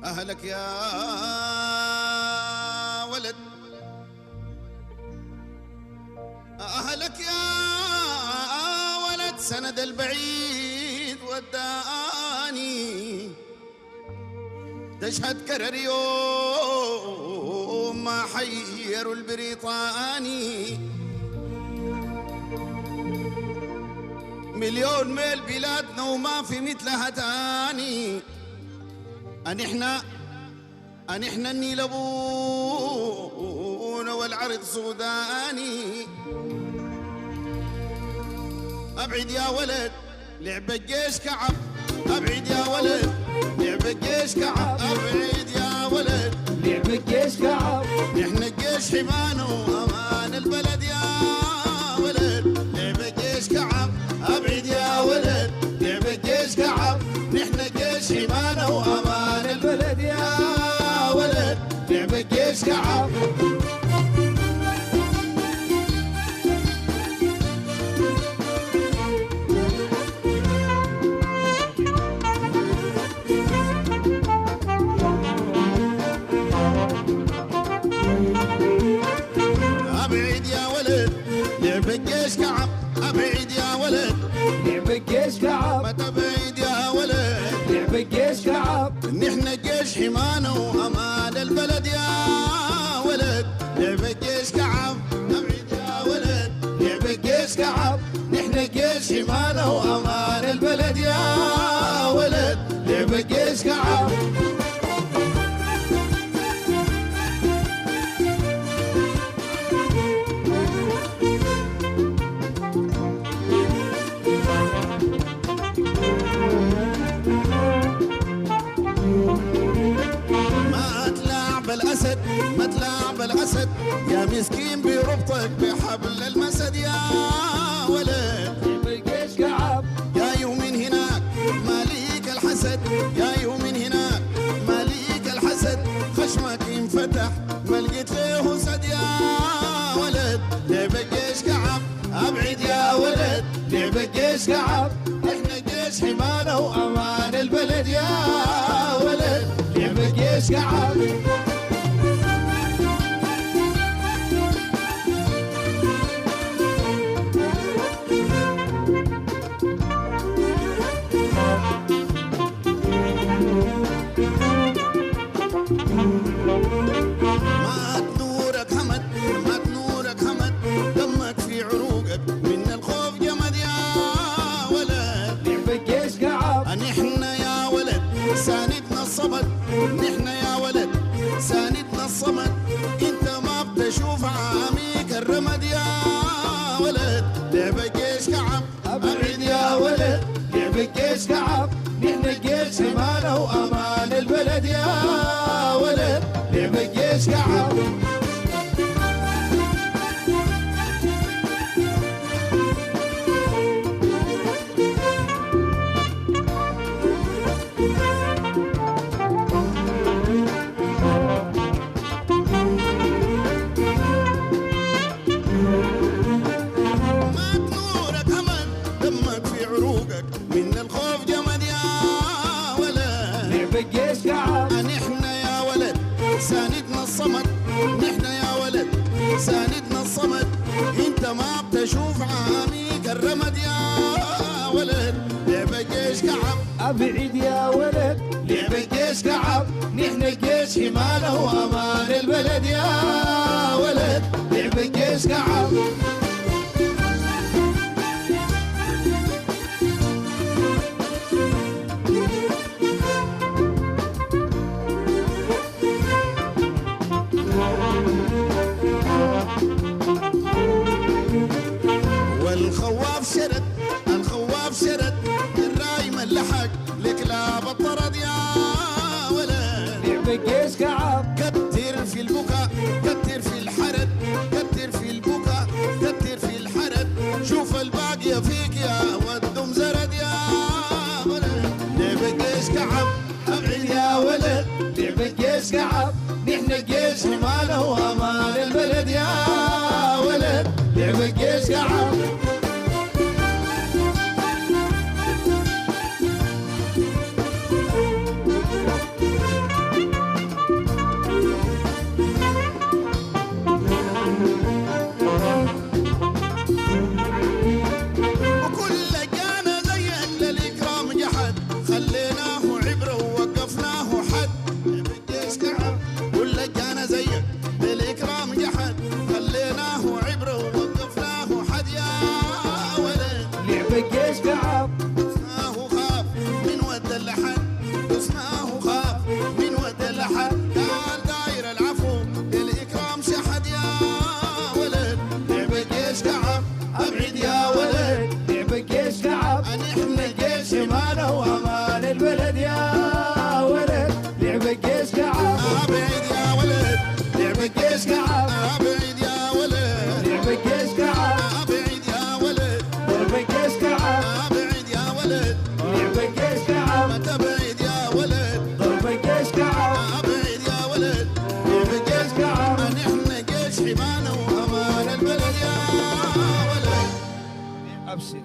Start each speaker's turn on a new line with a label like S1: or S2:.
S1: أهلك يا ولد، أهلك يا ولد، سند البعيد وداني، تشهد كرر يوم ما حيروا البريطاني، مليون ميل بلادنا وما في مثلها تاني. أنحنا النيل أبونا والعرض سوداني. أبعد يا ولد لعب الجيش كعب، أبعد يا ولد لعب الجيش كعب، أبعد يا ولد
S2: لعب الجيش كعب.
S1: نحن الجيش حمانا وأمان البلد يا ولد، لعب الجيش كعب، أبعد يا ولد لعب الجيش كعب، نحن الجيش حمانا وأمان البلد يا ولد، لعب الجيش كعب. أبعد يا ولد لعب الجيش كعب، أبعد يا ولد
S2: لعب الجيش كعب.
S1: ما تبعد يا ولد
S2: لعب الجيش كعب.
S1: نحن الجيش حمانا وأمان البلد يا ولد، لعب الجيش كعب، أبعد يا ولد لعب الجيش كعب، نحن الجيش حمانا وأمان البلد يا ولد، لعب الجيش كعب. الأسد ما تلاعب الأسد يا مسكين بربطك بحبل المسد يا ولد،
S2: لعب الجيش كعب.
S1: جاي ومن هناك ماليك الحسد، جاي ومن هناك ماليك الحسد، خشمك انفتح ما لقيت له سد يا ولد، لعب الجيش كعب، أبعد يا ولد لعب الجيش كعب، احنا جيش حمانا وأمان البلد يا ولد، لعب الجيش كعب. مات نورك همد، مات نورك همد، دمك في عروقك من الخوف جمد يا ولد،
S2: لعب الجيش كعب.
S1: نحن يا ولد ساندنا الصمد، نحن يا ولد ساندنا الصمد، انت ما بتشوف عاميك الرمد يا ولد، لعب الجيش كعب، أبعد يا ولد لعب الجيش كعب، نحن الجيش حمانا وأمان البلد يا ولد، لعب الجيش كعب. مات نورك همد، دمك في عروقك من الخوف جمد يا ولد،
S2: لعب الجيش كعب.
S1: نحن يا ولد ساندنا الصمد، نحن يا ولد ساندنا الصمد، انت ما بتشوف عاميك الرمد يا ولد، لعب الجيش كعب،
S2: أبعد يا ولد
S1: لعب الجيش كعب، نحن الجيش حمانا وأمان البلد يا ولد، لعب الجيش كعب. والخواف شرد، الخواف شرد، الراي ملحق لكلاب الطرد يا ولد،
S2: لعب الجيش كعب.
S1: كتر في البكا، كتر في الحرد، كتر في البكا، كتر في الحرد، شوف الباقية فيك يا ودم زرد يا ولد، لعب الجيش كعب، أبعد يا ولد لعب الجيش كعب، نحن الجيش حمانا وأمان البلد يا ولد، لعب الجيش كعب.
S2: جيش كعب
S1: دوسناه وخاف من ود اللحد دوسناه وخاف من ود اللحد قال داير العفو الإكرام شحد يا ولد لعبة جيش كعب أبعد يا ولد
S2: لعب جيش كعب
S1: نحن جيش
S2: إيمانه وأمان البلد يا ولد لعب جيش كعب
S1: أبعد يا ولد لعبة جيش كعب أبعد يا ولد
S2: لعب جيش كعب
S1: أبعد يا ولد
S2: ضرب جيش كعب
S1: أبعد يا ولد
S2: لعب جيش كعب
S1: ما تبعد يا ولد
S2: ضرب جيش كعب
S1: أبعد يا ولد
S2: لعب جيش كعب
S1: نحن جيش حمانا وأمان البلد يا ولد
S2: أبشر